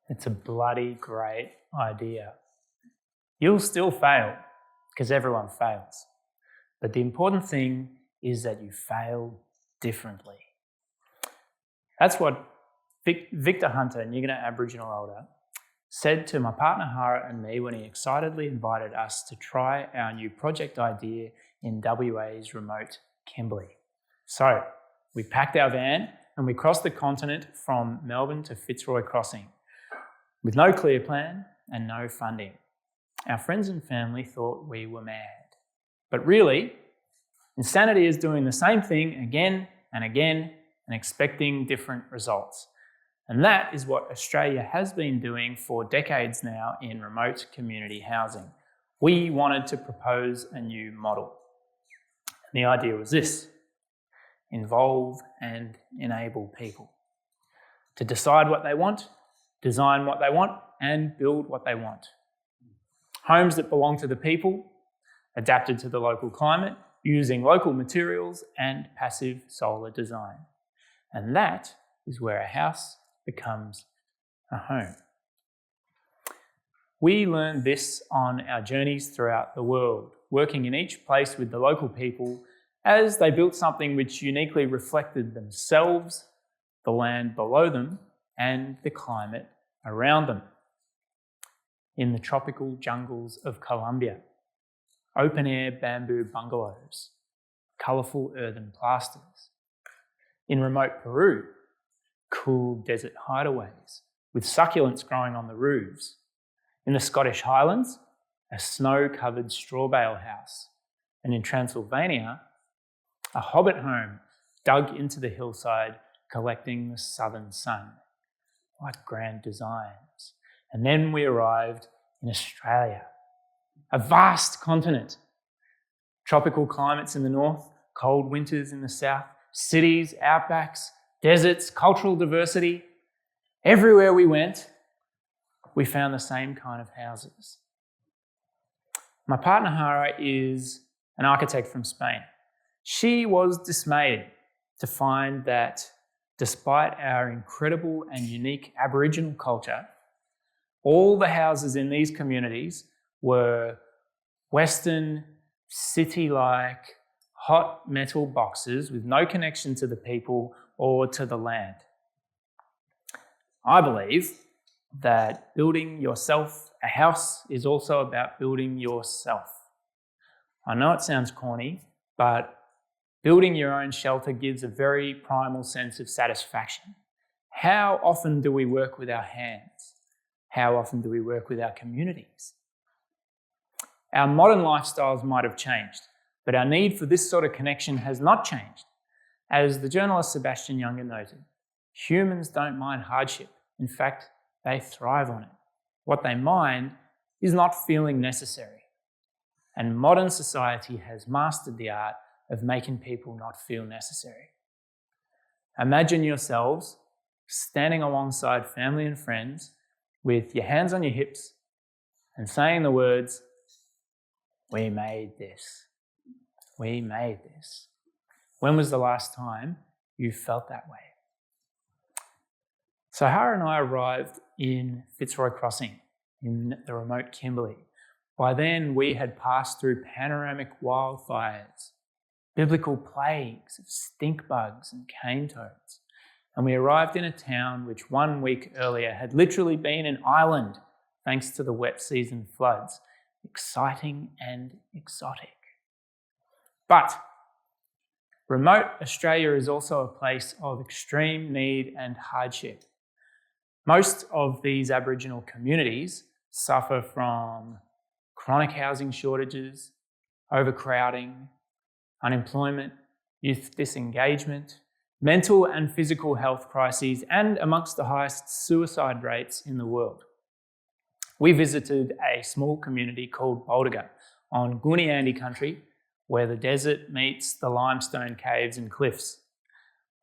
It's a bloody great idea. You'll still fail, because everyone fails. But the important thing is that you fail differently. That's what Victor Hunter, Nyingana Aboriginal elder, said to my partner Hara and me when he excitedly invited us to try our new project idea in WA's remote Kimberley. So we packed our van and we crossed the continent from Melbourne to Fitzroy Crossing with no clear plan and no funding. Our friends and family thought we were mad. But really, insanity is doing the same thing again and again and expecting different results. And that is what Australia has been doing for decades now in remote community housing. We wanted to propose a new model. And the idea was this: involve and enable people to decide what they want, design what they want, and build what they want. Homes that belong to the people, adapted to the local climate, using local materials and passive solar design. And that is where a house becomes a home. We learned this on our journeys throughout the world, working in each place with the local people as they built something which uniquely reflected themselves, the land below them, and the climate around them. In the tropical jungles of Colombia, open-air bamboo bungalows, colourful earthen plasters. In remote Peru, cool desert hideaways with succulents growing on the roofs. In the Scottish Highlands, a snow-covered straw bale house. And in Transylvania, a hobbit home dug into the hillside collecting the southern sun. What grand designs. And then we arrived in Australia, a vast continent. Tropical climates in the north, cold winters in the south, cities, outbacks, deserts, cultural diversity. Everywhere we went, we found the same kind of houses. My partner Hara is an architect from Spain. She was dismayed to find that despite our incredible and unique Aboriginal culture, all the houses in these communities were Western, city-like, hot metal boxes with no connection to the people or to the land. I believe that building yourself a house is also about building yourself. I know it sounds corny, but building your own shelter gives a very primal sense of satisfaction. How often do we work with our hands? How often do we work with our communities? Our modern lifestyles might have changed, but our need for this sort of connection has not changed. As the journalist Sebastian Junger noted, humans don't mind hardship. In fact, they thrive on it. What they mind is not feeling necessary. And modern society has mastered the art of making people not feel necessary. Imagine yourselves standing alongside family and friends with your hands on your hips and saying the words, "We made this. We made this." When was the last time you felt that way? So Hara and I arrived in Fitzroy Crossing in the remote Kimberley. By then, we had passed through panoramic wildfires, biblical plagues of stink bugs and cane toads, and we arrived in a town which 1 week earlier had literally been an island thanks to the wet season floods. Exciting and exotic. But remote Australia is also a place of extreme need and hardship. Most of these Aboriginal communities suffer from chronic housing shortages, overcrowding, unemployment, youth disengagement, mental and physical health crises, and amongst the highest suicide rates in the world. we visited a small community called Baldiga on Gooniyandi country, where the desert meets the limestone caves and cliffs.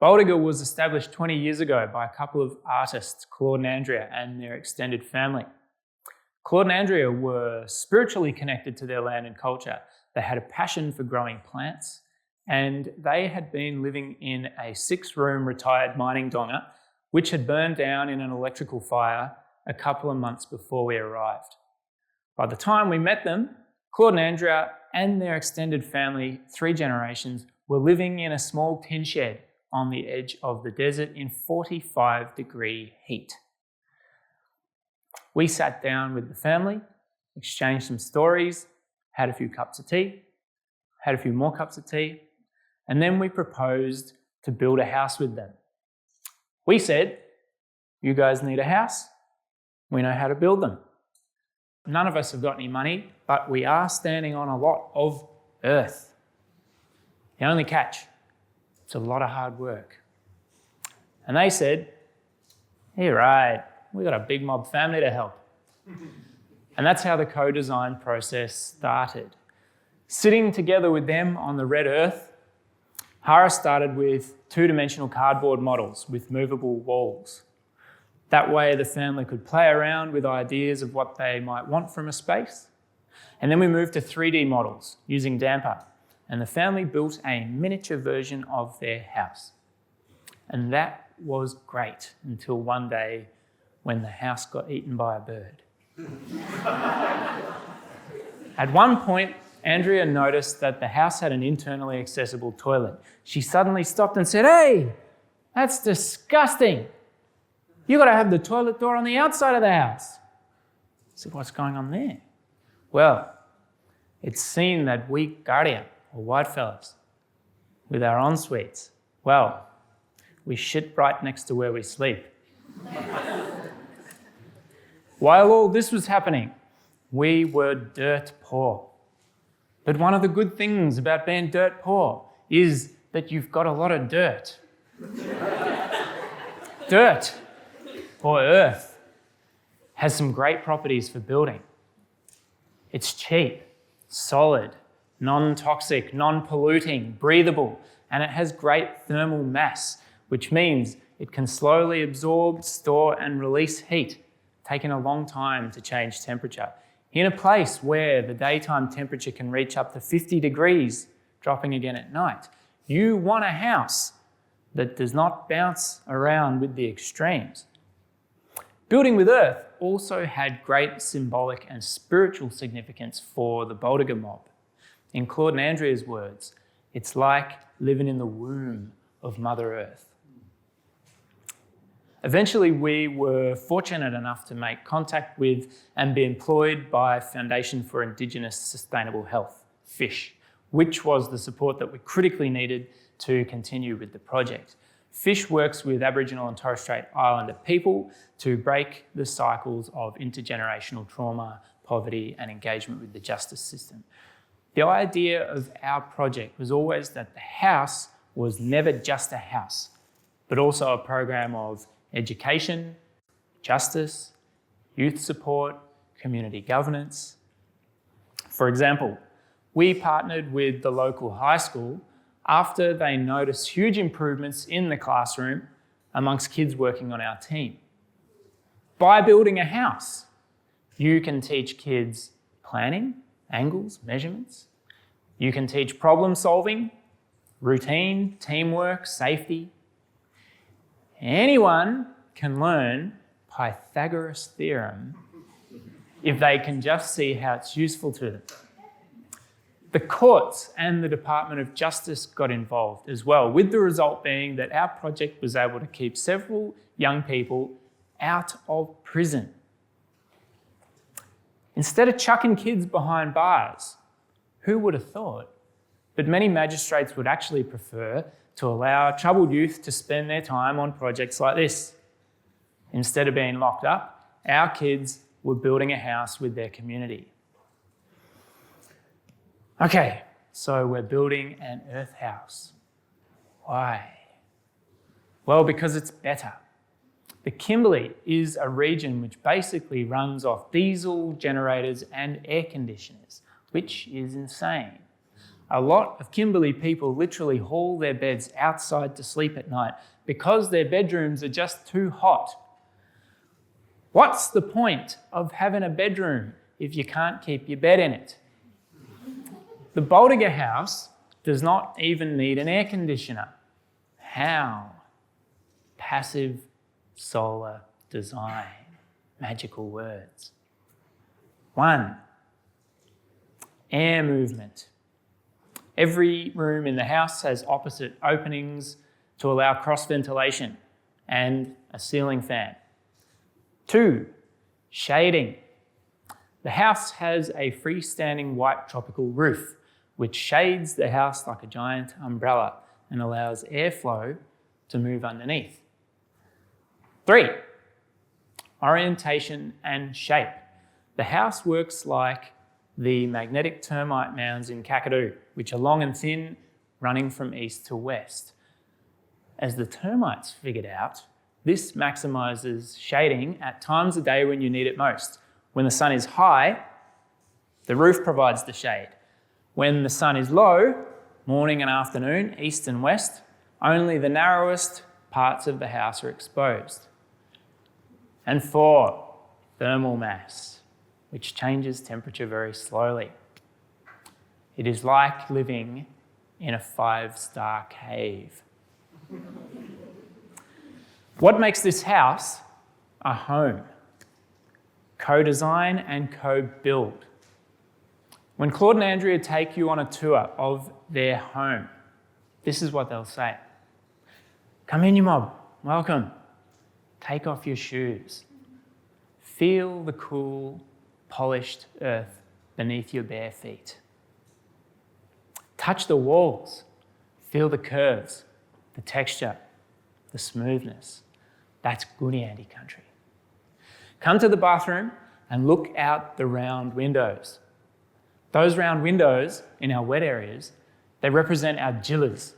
Baldiga was established 20 years ago by a couple of artists, Claude and Andrea, and their extended family. Claude and Andrea were spiritually connected to their land and culture. They had a passion for growing plants, and they had been living in a 6-room retired mining donga, which had burned down in an electrical fire a couple of months before we arrived. By the time we met them, Claude and Andrea and their extended family, 3 generations, were living in a small tin shed on the edge of the desert in 45-degree heat. We sat down with the family, exchanged some stories, had a few cups of tea, had a few more cups of tea, and then we proposed to build a house with them. We said, "You guys need a house? We know how to build them. None of us have got any money, but we are standing on a lot of earth. The only catch, it's a lot of hard work." And they said, "Yeah, right, we got a big mob family to help." And that's how the co-design process started. Sitting together with them on the red earth, Hara started with 2-dimensional cardboard models with movable walls. That way the family could play around with ideas of what they might want from a space. And then we moved to 3D models using damper, and the family built a miniature version of their house. And that was great until one day when the house got eaten by a bird. At one point, Andrea noticed that the house had an internally accessible toilet. She suddenly stopped and said, "Hey, that's disgusting. You got to have the toilet door on the outside of the house." I said, "What's going on there?" "Well, it's seen that we guardian, or whitefellas, with our en-suites, well, we shit right next to where we sleep." While all this was happening, we were dirt poor. But one of the good things about being dirt poor is that you've got a lot of dirt. Dirt, or earth, has some great properties for building. It's cheap, solid, non-toxic, non-polluting, breathable, and it has great thermal mass, which means it can slowly absorb, store, and release heat, taking a long time to change temperature. In a place where the daytime temperature can reach up to 50 degrees, dropping again at night, you want a house that does not bounce around with the extremes. Building with earth also had great symbolic and spiritual significance for the Baldiga mob. In Claude and Andrea's words, it's like living in the womb of Mother Earth. Eventually, we were fortunate enough to make contact with and be employed by Foundation for Indigenous Sustainable Health, FISH, which was the support that we critically needed to continue with the project. FISH works with Aboriginal and Torres Strait Islander people to break the cycles of intergenerational trauma, poverty, and engagement with the justice system. The idea of our project was always that the house was never just a house, but also a program of education, justice, youth support, community governance. For example, we partnered with the local high school after they noticed huge improvements in the classroom amongst kids working on our team. By building a house, you can teach kids planning, angles, measurements. You can teach problem solving, routine, teamwork, safety. Anyone can learn Pythagoras' theorem if they can just see how it's useful to them. The courts and the Department of Justice got involved as well, with the result being that our project was able to keep several young people out of prison. Instead of chucking kids behind bars, who would have thought? But many magistrates would actually prefer to allow troubled youth to spend their time on projects like this. Instead of being locked up, our kids were building a house with their community. Okay, so we're building an earth house. Why? Well, because it's better. The Kimberley is a region which basically runs off diesel generators and air conditioners, which is insane. A lot of Kimberley people literally haul their beds outside to sleep at night because their bedrooms are just too hot. What's the point of having a bedroom if you can't keep your bed in it? The Baldinger house does not even need an air conditioner. How? Passive solar design. Magical words. 1. Air movement. Every room in the house has opposite openings to allow cross ventilation and a ceiling fan. 2. Shading. The house has a freestanding white tropical roof, which shades the house like a giant umbrella and allows airflow to move underneath. 3. Orientation and shape. The house works like the magnetic termite mounds in Kakadu, which are long and thin, running from east to west. As the termites figured out, this maximises shading at times of day when you need it most. When the sun is high, the roof provides the shade. When the sun is low, morning and afternoon, east and west, only the narrowest parts of the house are exposed. And 4, thermal mass, which changes temperature very slowly. It is like living in a 5-star cave. What makes this house a home? Co-design and co-build. When Claude and Andrea take you on a tour of their home, this is what they'll say. Come in, you mob. Welcome. Take off your shoes. Feel the cool, polished earth beneath your bare feet. Touch the walls. Feel the curves, the texture, the smoothness. That's Gooniyandi country. Come to the bathroom and look out the round windows. Those round windows in our wet areas, they represent our jillas,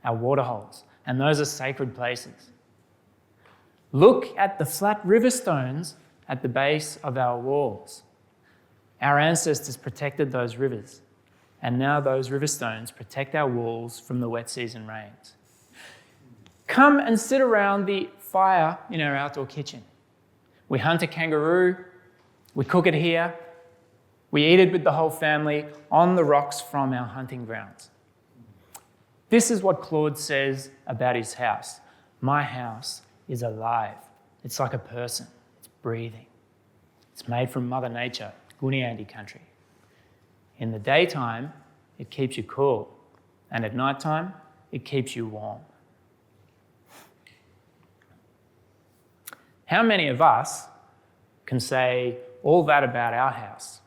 our water holes, and those are sacred places. Look at the flat river stones at the base of our walls. Our ancestors protected those rivers, and now those river stones protect our walls from the wet season rains. Come and sit around the fire in our outdoor kitchen. We hunt a kangaroo, we cook it here, we eat it with the whole family on the rocks from our hunting grounds. This is what Claude says about his house. My house is alive. It's like a person. It's breathing. It's made from Mother Nature, Gooniyandi country. In the daytime, it keeps you cool, and at nighttime, it keeps you warm. How many of us can say all that about our house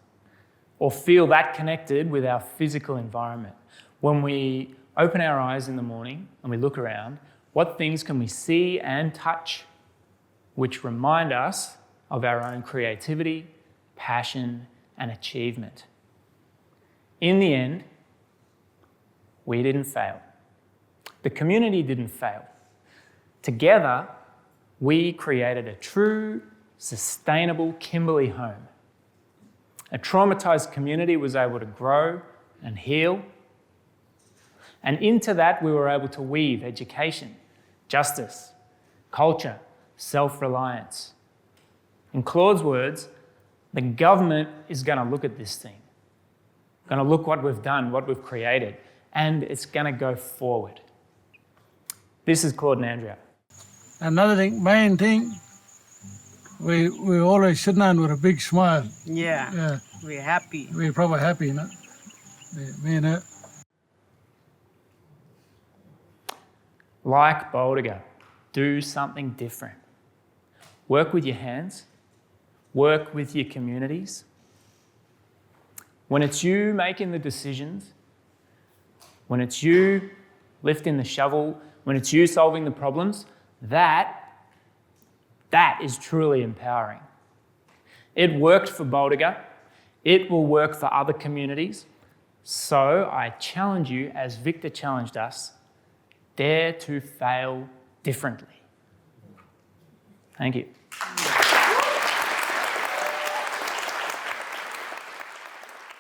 or feel that connected with our physical environment? When we open our eyes in the morning and we look around, what things can we see and touch which remind us of our own creativity, passion, and achievement? In the end, we didn't fail. The community didn't fail. Together, we created a true, sustainable Kimberley home. A traumatised community was able to grow and heal. And into that, we were able to weave education, justice, culture, self-reliance. In Claude's words, the government is going to look at this thing, going to look what we've done, what we've created, and it's going to go forward. This is Claude and Andrea. Another thing, main thing, we always sit down with a big smile. Yeah. We're happy. We're probably happy, you know. Me and her. Like Baldinger, do something different. Work with your hands. Work with your communities. When it's you making the decisions, when it's you lifting the shovel, when it's you solving the problems, that is truly empowering. It worked for Baldinger. It will work for other communities. So I challenge you, as Victor challenged us, dare to fail differently. Thank you.